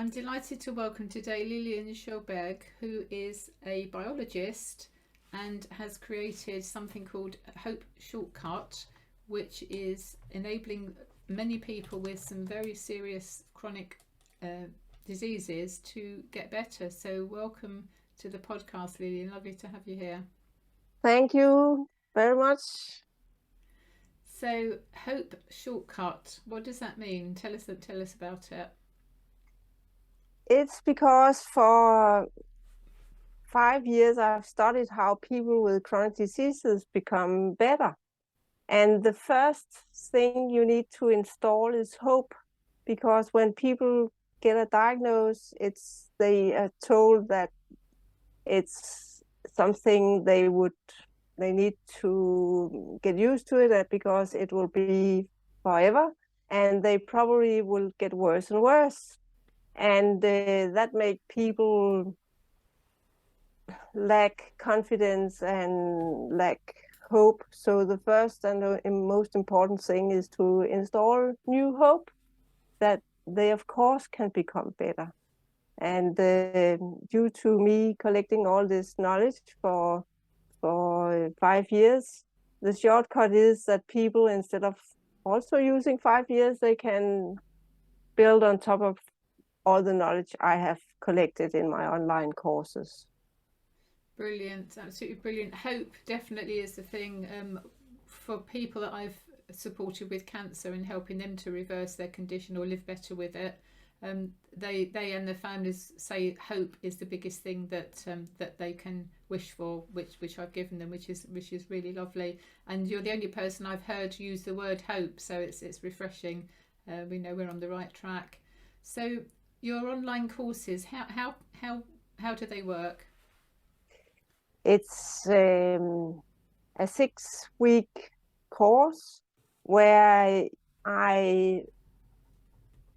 I'm delighted to welcome today Lilian Sjøberg, who is a biologist and has created something called Hope Shortcut, which is enabling many people with some very serious chronic diseases to get better. So welcome to the podcast, Lilian. Lovely to have you here. Thank you very much. So Hope Shortcut, what does that mean? Tell us about it. It's because for 5 years I've studied how people with chronic diseases become better. And the first thing you need to install is hope, because when people get a diagnosis, they are told that it's something they need to get used to it, because it will be forever, and they probably will get worse and worse. And that made people lack confidence and lack hope. So the first and the most important thing is to install new hope that they of course can become better. And due to me collecting all this knowledge for 5 years, the shortcut is that people, instead of also using 5 years, they can build on top of all the knowledge I have collected in my online courses. Brilliant, absolutely brilliant. Hope definitely is the thing for people that I've supported with cancer and helping them to reverse their condition or live better with it. They and their families say hope is the biggest thing that they can wish for, which I've given them, which is really lovely. And you're the only person I've heard use the word hope, so it's refreshing. We know we're on the right track. So your online courses, how do they work? It's a 6-week course where I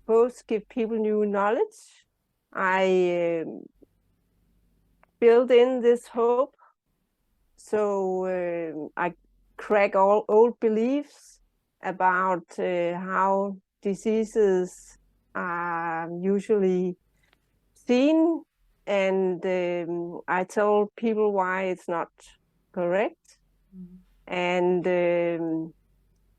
both give people new knowledge. I build in this hope. So I crack all old beliefs about how diseases are usually seen, and I tell people why it's not correct. And the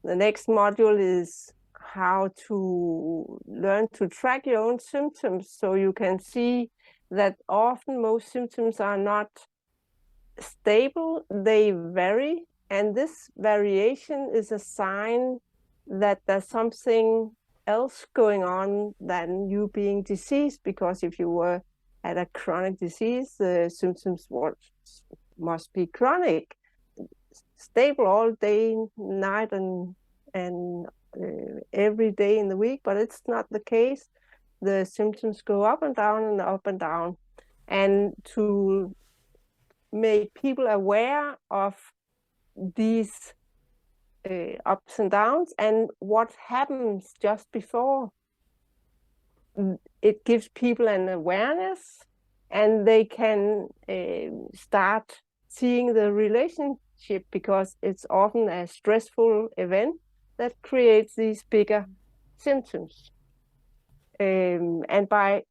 next module is how to learn to track your own symptoms, so you can see that often most symptoms are not stable, they vary, and this variation is a sign that there's something else going on than you being diseased. Because if you were at a chronic disease, the symptoms must be chronic, stable all day, night, and every day in the week, but it's not the case. The symptoms go up and down and up and down. And to make people aware of these ups and downs and what happens just before, it gives people an awareness, and they can start seeing the relationship, because it's often a stressful event that creates these bigger symptoms. And by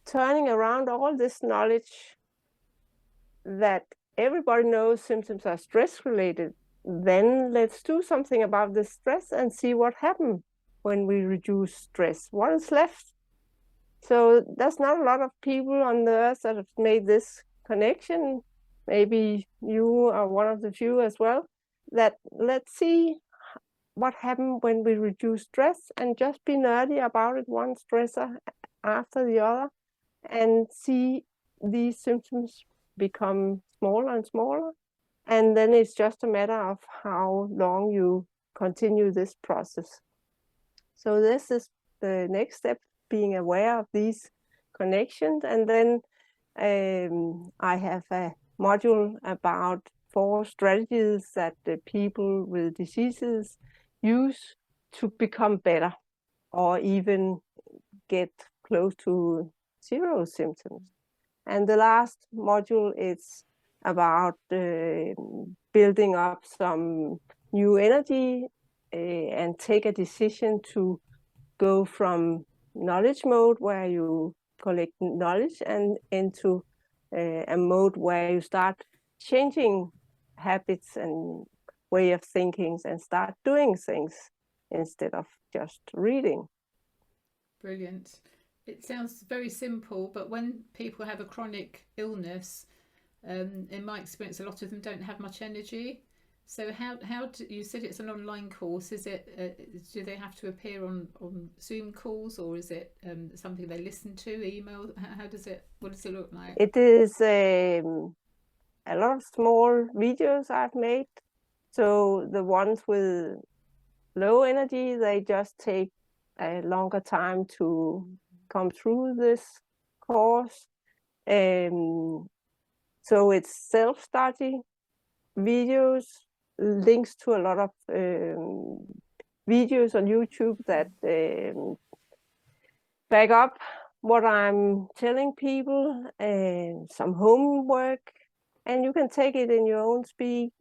turning around all this knowledge that everybody knows symptoms are stress related, then let's do something about the stress and see what happens when we reduce stress. What is left? So there's not a lot of people on the earth that have made this connection. Maybe you are one of the few as well. That let's see what happens when we reduce stress, and just be nerdy about it, one stressor after the other, and see these symptoms become smaller and smaller. And then it's just a matter of how long you continue this process. So this is the next step, being aware of these connections. And then I have a module about 4 strategies that the people with diseases use to become better, or even get close to 0 symptoms. And the last module is about building up some new energy and take a decision to go from knowledge mode where you collect knowledge, and into a mode where you start changing habits and way of thinking and start doing things instead of just reading. Brilliant. It sounds very simple, but when people have a chronic illness, in my experience, a lot of them don't have much energy. So how do you said it's an online course? Is it do they have to appear on Zoom calls, or is it something they listen to, email? How does it? What does it look like? It is a lot of small videos I've made. So the ones with low energy, they just take a longer time to come through this course. So it's self-study videos, links to a lot of videos on YouTube that back up what I'm telling people, some homework, and you can take it in your own speed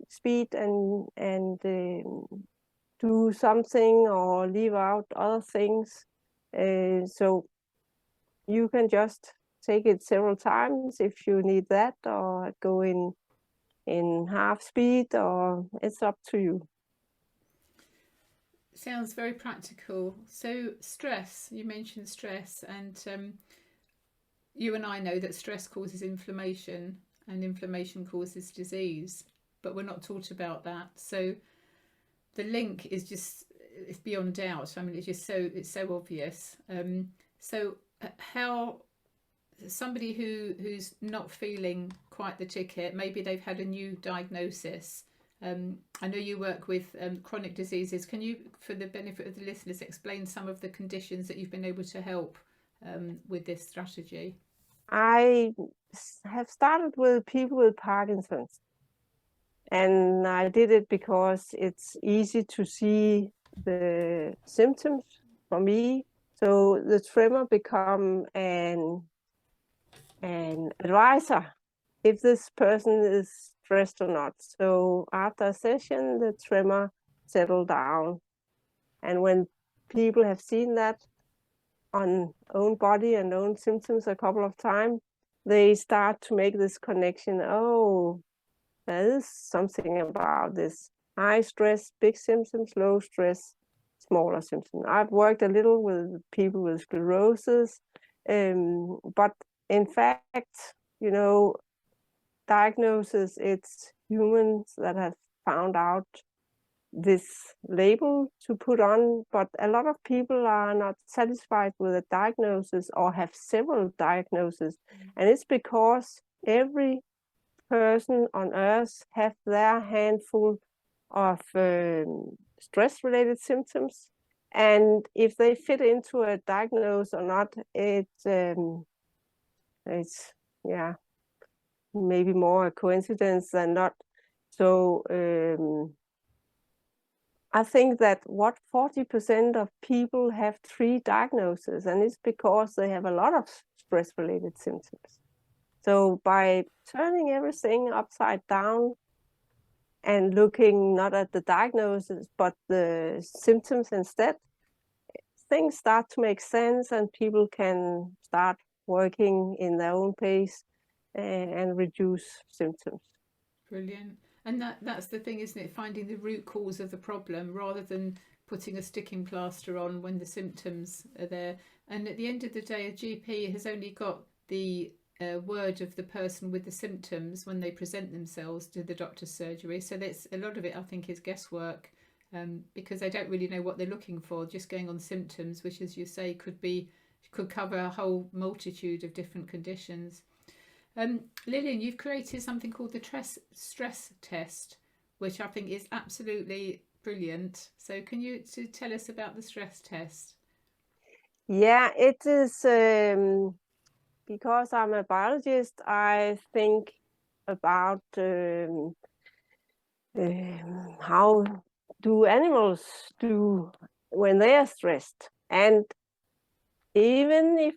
and do something or leave out other things. So you can just take it several times if you need that, or go in half speed, or it's up to you. Sounds very practical. So stress, you mentioned stress, and you and I know that stress causes inflammation, and inflammation causes disease, but we're not taught about that. So the link is just, it's beyond doubt. I mean, it's so obvious. So how somebody who's not feeling quite the ticket, maybe they've had a new diagnosis. I know you work with chronic diseases. Can you, for the benefit of the listeners, explain some of the conditions that you've been able to help with this strategy? I have started with people with Parkinsons, and I did it because it's easy to see the symptoms for me. So the tremor become an advisor if this person is stressed or not. So after a session, the tremor settled down. And when people have seen that on own body and own symptoms a couple of times, they start to make this connection. Oh, there is something about this. High stress, big symptoms, low stress, smaller symptoms. I've worked a little with people with sclerosis, but in fact, you know, diagnosis, it's humans that have found out this label to put on, but a lot of people are not satisfied with a diagnosis or have several diagnoses. And it's because every person on earth have their handful of stress-related symptoms. And if they fit into a diagnosis or not, it's yeah, maybe more a coincidence than not. So I think that 40% of people have 3 diagnoses, and it's because they have a lot of stress-related symptoms. So by turning everything upside down and looking not at the diagnosis, but the symptoms instead, things start to make sense, and people can start working in their own pace and reduce symptoms. Brilliant. And that's the thing, isn't it? Finding the root cause of the problem rather than putting a sticking plaster on when the symptoms are there. And at the end of the day, a GP has only got the word of the person with the symptoms when they present themselves to the doctor's surgery. So that's a lot of it, I think, is guesswork, because they don't really know what they're looking for. Just going on symptoms, which, as you say, could cover a whole multitude of different conditions. Lilian, you've created something called the stress test, which I think is absolutely brilliant. So can you tell us about the stress test? Yeah, it is because I'm a biologist, I think about how do animals do when they are stressed. And even if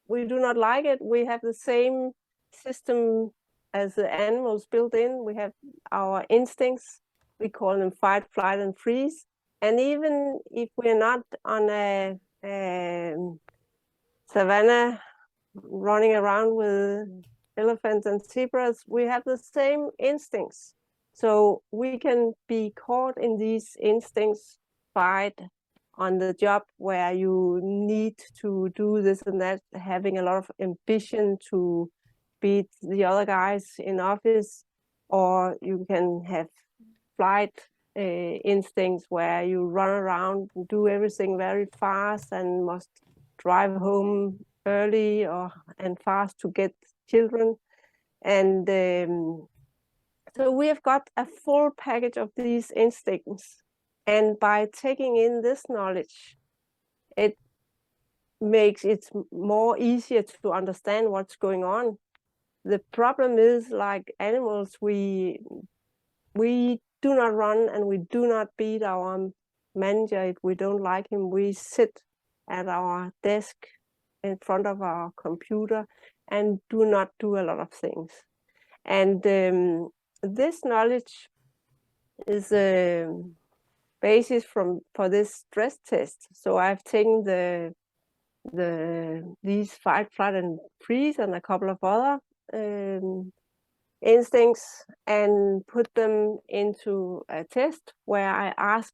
we do not like it, we have the same system as the animals built in. We have our instincts. We call them fight, flight, and freeze. And even if we're not on a savannah running around with elephants and zebras, we have the same instincts. So we can be caught in these instincts, fight on the job where you need to do this and that, having a lot of ambition to beat the other guys in office, or you can have flight instincts where you run around and do everything very fast and must drive home early and fast to get children. And so we have got a full package of these instincts. And by taking in this knowledge, it makes it more easier to understand what's going on. The problem is, like animals, we do not run and we do not beat our manager if we don't like him. We sit at our desk in front of our computer and do not do a lot of things. And this knowledge is a basis for this stress test. So I've taken these fight, flight, and freeze and a couple of other instincts and put them into a test where I ask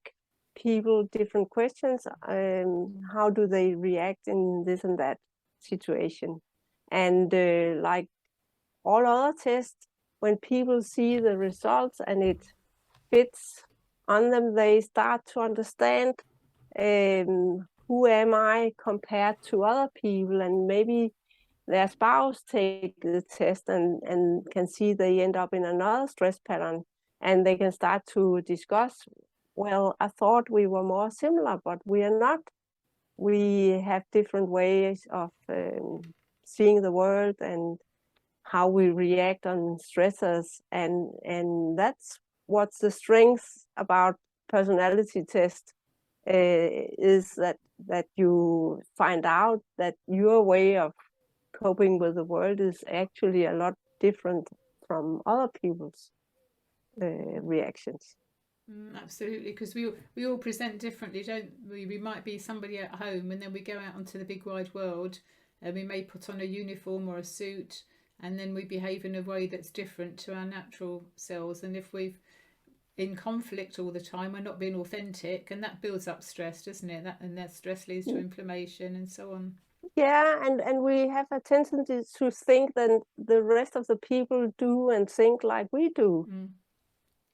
people different questions. How do they react in this and that situation? And like all other tests, when people see the results and it fits on them, they start to understand who am I compared to other people, and maybe their spouse take the test and can see they end up in another stress pattern, and they can start to discuss, well, I thought we were more similar, but we are not. We have different ways of seeing the world and how we react on stressors, and that's what's the strength about personality test, is that you find out that your way of coping with the world is actually a lot different from other people's reactions. Absolutely, because we all present differently, don't we? We might be somebody at home, and then we go out onto the big wide world, and we may put on a uniform or a suit, and then we behave in a way that's different to our natural selves. And if we've in conflict all the time, we're not being authentic, and that builds up stress, doesn't it? And that stress leads to inflammation and so on. Yeah, and we have a tendency to think that the rest of the people do and think like we do.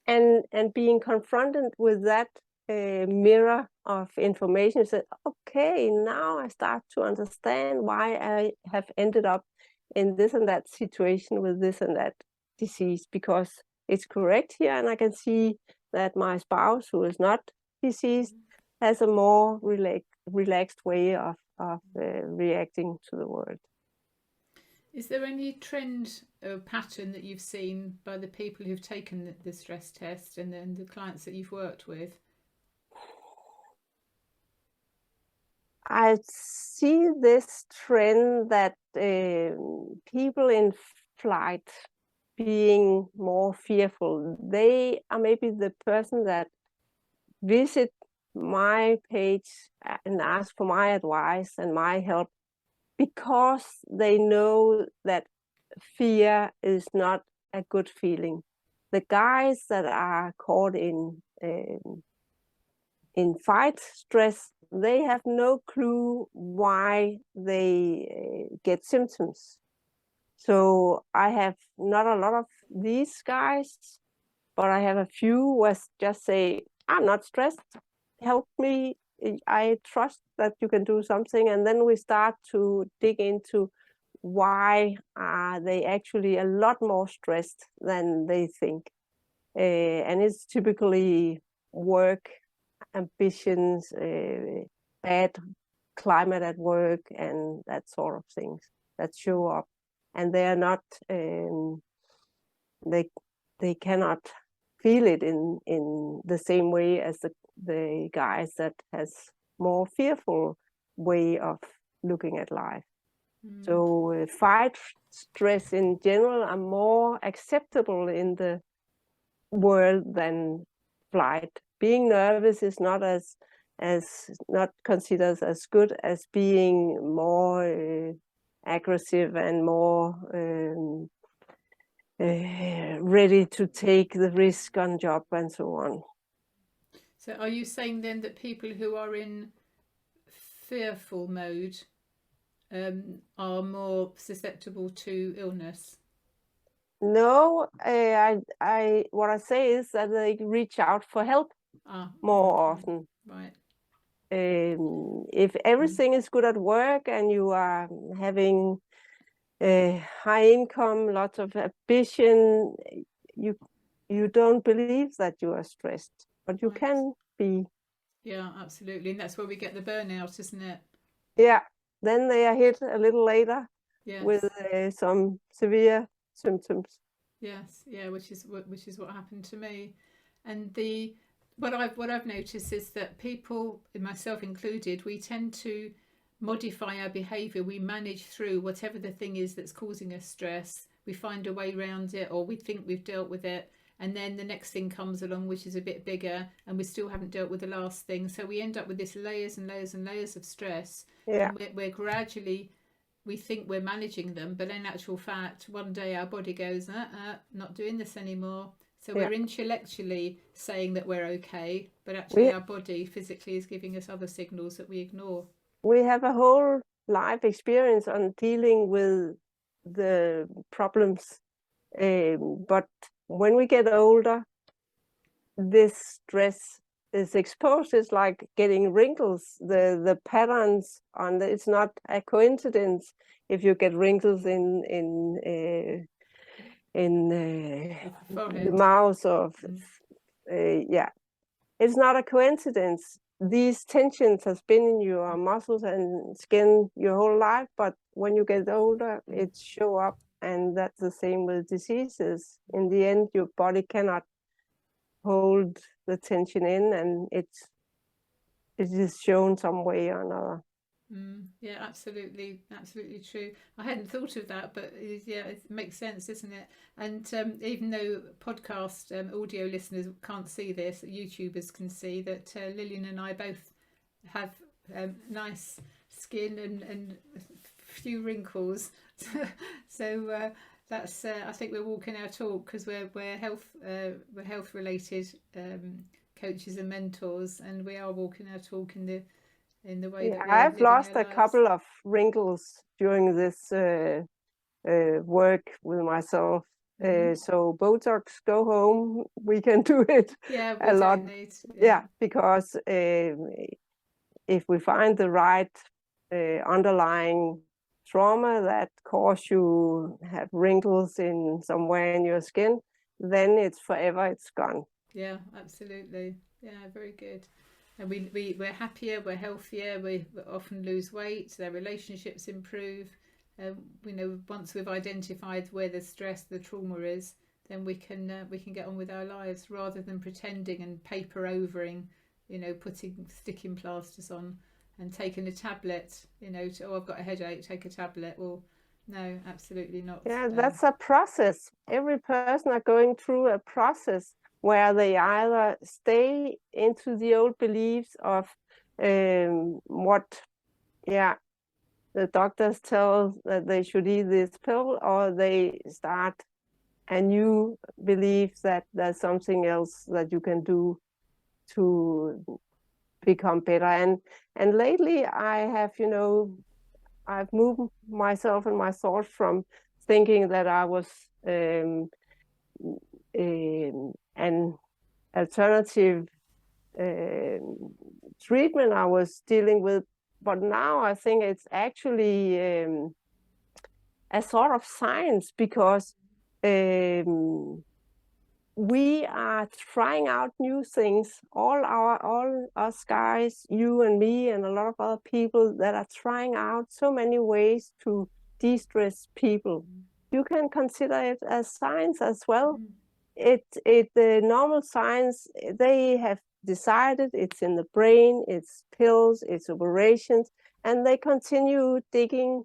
And being confronted with that mirror of information, said, okay, now I start to understand why I have ended up in this and that situation with this and that disease, because it's correct here, and I can see that my spouse, who is not diseased, has a more relaxed way of reacting to the world. Is there any trend or pattern that you've seen by the people who've taken the stress test and then the clients that you've worked with? I see this trend that people in flight being more fearful, they are maybe the person that visit my page and ask for my advice and my help because they know that fear is not a good feeling. The guys that are caught in fight stress, they have no clue why they get symptoms. So I have not a lot of these guys, but I have a few who just say, I'm not stressed, help me, I trust that you can do something. And then we start to dig into why are they actually a lot more stressed than they think. And it's typically work, ambitions, bad climate at work, and that sort of things that show up. And they are not, they cannot feel it in the same way as the guys that has more fearful way of looking at life. So fight stress in general are more acceptable in the world than flight. Being nervous is not as as not considered as good as being more aggressive and more ready to take the risk on job and so on. So are you saying then that people who are in fearful mode are more susceptible to illness? No, what I say is that they reach out for help more often. Right. If everything is good at work and you are having a high income, lots of ambition, you don't believe that you are stressed, but you can be. Yeah, absolutely. And that's where we get the burnout, isn't it? Yeah, then they are hit a little later with some severe symptoms. Yes, yeah, which is what happened to me. And what I've noticed is that people, myself included, we tend to modify our behaviour. We manage through whatever the thing is that's causing us stress. We find a way around it, or we think we've dealt with it, and then the next thing comes along which is a bit bigger, and we still haven't dealt with the last thing. So we end up with this layers and layers and layers of stress. Yeah. And we're gradually, we think we're managing them, but in actual fact, one day our body goes, not doing this anymore. So we're intellectually saying that we're okay, but actually our body physically is giving us other signals that we ignore. We have a whole life experience on dealing with the problems, but when we get older, this stress is exposed. It's like getting wrinkles. The patterns on it's not a coincidence if you get wrinkles in the mouth of it's not a coincidence. These tensions has been in your muscles and skin your whole life, but when you get older, it show up, and that's the same with diseases. In the end, your body cannot hold the tension in, and it is shown some way or another. Yeah, absolutely true. I hadn't thought of that, but yeah, it makes sense, isn't it? And even though podcast audio listeners can't see this, YouTubers can see that Lilian and I both have nice skin and few wrinkles. So that's I think we're walking our talk, because we're health related coaches and mentors, and we are walking our talk in the way that I've lost a couple of wrinkles during this work with myself. So Botox, go home. We can do it a lot. Because if we find the right underlying trauma that cause you have wrinkles in somewhere in your skin, then it's forever, it's gone. Yeah, absolutely. Yeah, very good. And we're happier, we're healthier, we often lose weight, their relationships improve. Once we've identified where the stress, the trauma is, then we can get on with our lives, rather than pretending and paper overing, putting sticking plasters on and taking a tablet, I've got a headache, take a tablet. Well, no, absolutely not. Yeah, that's a process. Every person are going through a process where they either stay into the old beliefs of what the doctors tell that they should eat this pill, or they start a new belief that there's something else that you can do to become better. And lately I have, I've moved myself and my thoughts from thinking that I was an alternative treatment I was dealing with, but now I think it's actually a sort of science, because we are trying out new things. All us guys, you and me, and a lot of other people that are trying out so many ways to de-stress people. You can consider it as science as well. The normal science, they have decided it's in the brain, it's pills, it's operations, and they continue digging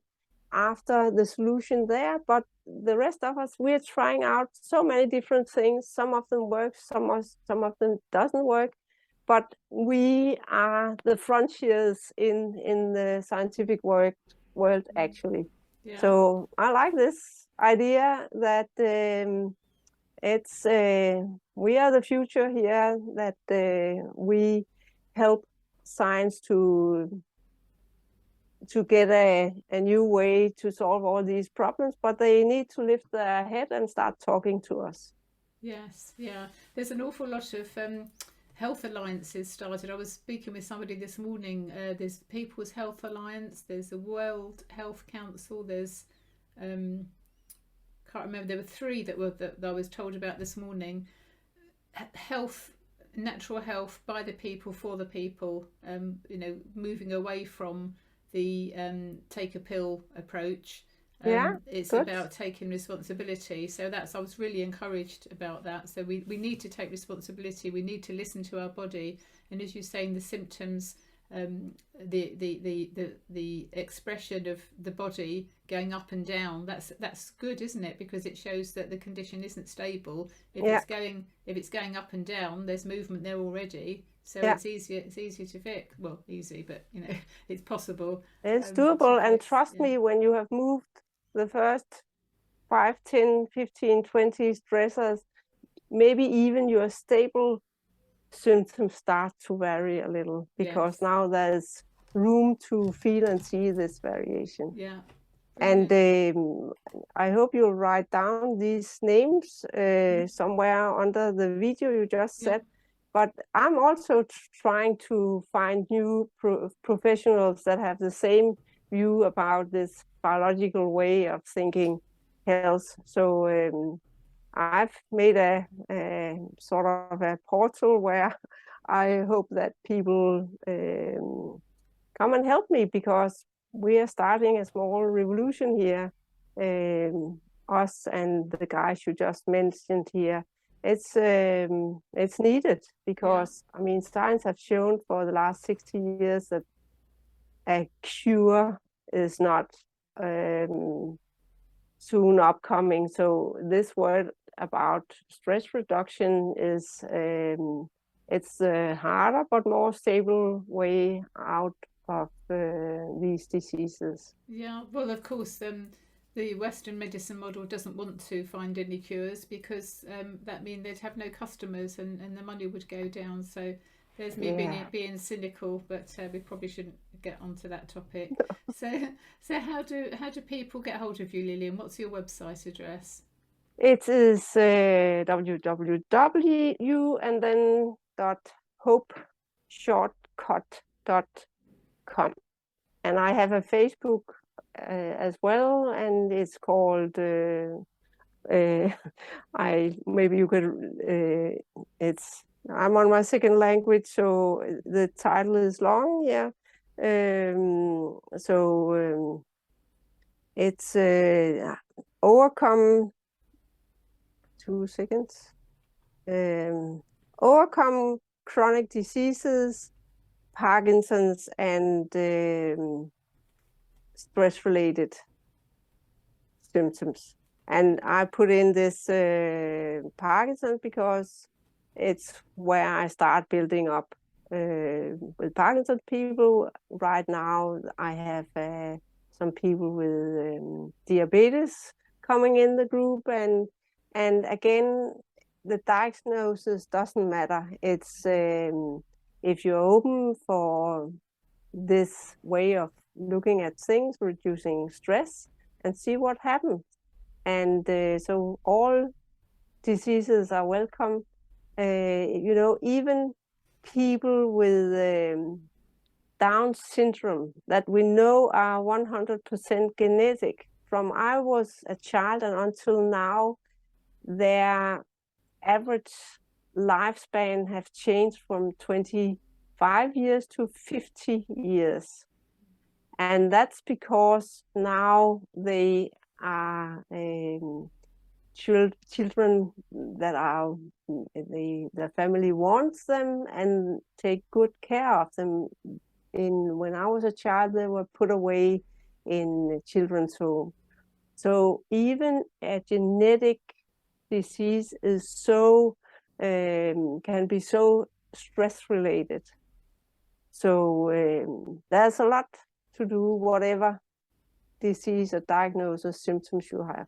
after the solution there. But the rest of us, we're trying out so many different things. Some of them work, some of them doesn't work. but we are the frontiers in the scientific world actually. Yeah. So I like this idea that it's we are the future here, that we help science to get a new way to solve all these problems, but they need to lift their head and start talking to us. Yes, yeah. There's an awful lot of health alliances started. I was speaking with somebody this morning. There's People's Health Alliance, there's the World Health Council, there's can't remember, there were three that I was told about this morning. Health, natural health by the people for the people, you know, moving away from the take a pill approach. Yeah, it's good. about taking responsibility. So I was really encouraged about that. So we need to take responsibility. We need to listen to our body. And as you're saying, the symptoms, the expression of the body going up and down, that's good, isn't it? Because it shows that the condition isn't stable. If it's going up and down, there's movement there already. So it's easier to fix. Well, easy, but you know, it's possible. It's doable, and trust me, when you have moved the first 5, 10, 15, 20 stressors, maybe even your stable symptoms start to vary a little, because now there's room to feel and see this variation. Yeah. And I hope you'll write down these names somewhere under the video you just said. But I'm also trying to find new professionals that have the same view about this biological way of thinking health. So I've made a sort of a portal where I hope that people come and help me, because we are starting a small revolution here. Us and the guys you just mentioned here. It's needed, because I mean, science have shown for the last 60 years that a cure is not soon upcoming. So this word about stress reduction is it's a harder but more stable way out of these diseases. Yeah, well, of course, the Western medicine model doesn't want to find any cures, because that means they'd have no customers, and the money would go down. So there's me being cynical, but we probably shouldn't get onto that topic. So how do people get hold of you, Lilian? What's your website address? It is www and then .hopeshortcut.com, and I have a Facebook as well, and it's called maybe you could I'm on my second language, so the title is long. It's overcome 2 seconds. Overcome chronic diseases, Parkinson's, and stress-related symptoms. And I put in this Parkinson because it's where I start building up with Parkinson people. Right now, I have some people with diabetes coming in the group, and again, the diagnosis doesn't matter. It's if you're open for this way of looking at things, reducing stress, and see what happens. And so all diseases are welcome. You know, even people with Down syndrome that we know are 100% genetic. From I was a child and until now, their average lifespan have changed from 25 years to 50 years. And that's because now they are children that are, the family wants them and take good care of them. When I was a child, they were put away in children's home. So even a genetic disease is so can be so stress related. So there's a lot to do, whatever disease or diagnosis, symptoms you have,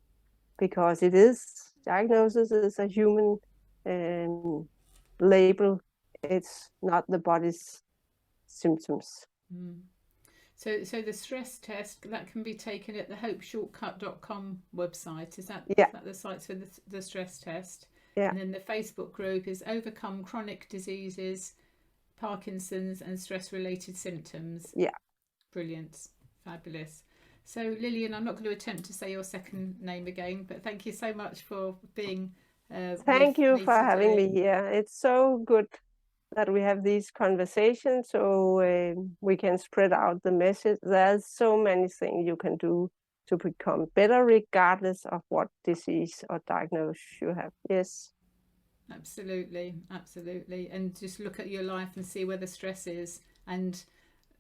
because diagnosis is a human label. It's not the body's symptoms. So the stress test, that can be taken at the hopeshortcut.com website. Is that the site for the stress test? Yeah. And then the Facebook group is Overcome Chronic Diseases, Parkinson's and Stress-Related Symptoms. Yeah. Brilliant. Fabulous. So Lilian, I'm not going to attempt to say your second name again, but thank you so much for being thank you for today. having me here. It's so good that we have these conversations, so we can spread out the message. There's so many things you can do to become better regardless of what disease or diagnosis you have. Yes. Absolutely. And just look at your life and see where the stress is, and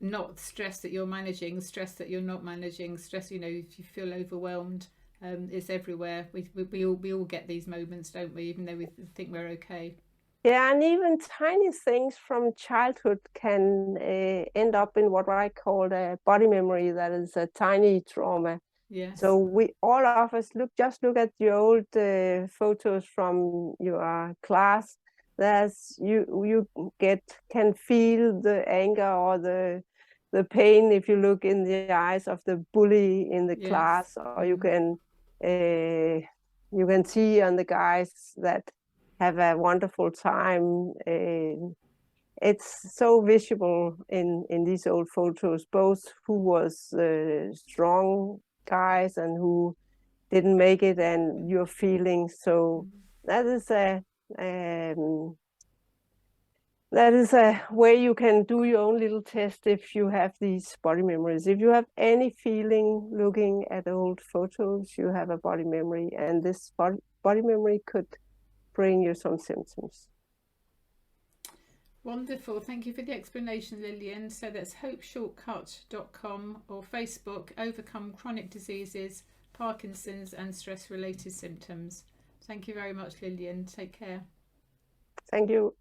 not stress that you're managing, stress that you're not managing, stress, if you feel overwhelmed, it's everywhere. We all get these moments, don't we, even though we think we're okay. Yeah, and even tiny things from childhood can end up in what I call a body memory, that is a tiny trauma. Yes. So we all of us look at your old photos from your class. There's you can feel the anger or the pain if you look in the eyes of the bully in the class, or you can see on the guys that have a wonderful time. It's so visible in these old photos, both who was strong guys and who didn't make it, and your feelings. So that is a way you can do your own little test if you have these body memories. If you have any feeling looking at old photos, you have a body memory, and this body memory could bring you some symptoms. Wonderful. Thank you for the explanation, Lilian. So that's hopeshortcut.com, or Facebook, Overcome Chronic Diseases, Parkinson's and Stress-Related Symptoms. Thank you very much, Lilian. Take care. Thank you.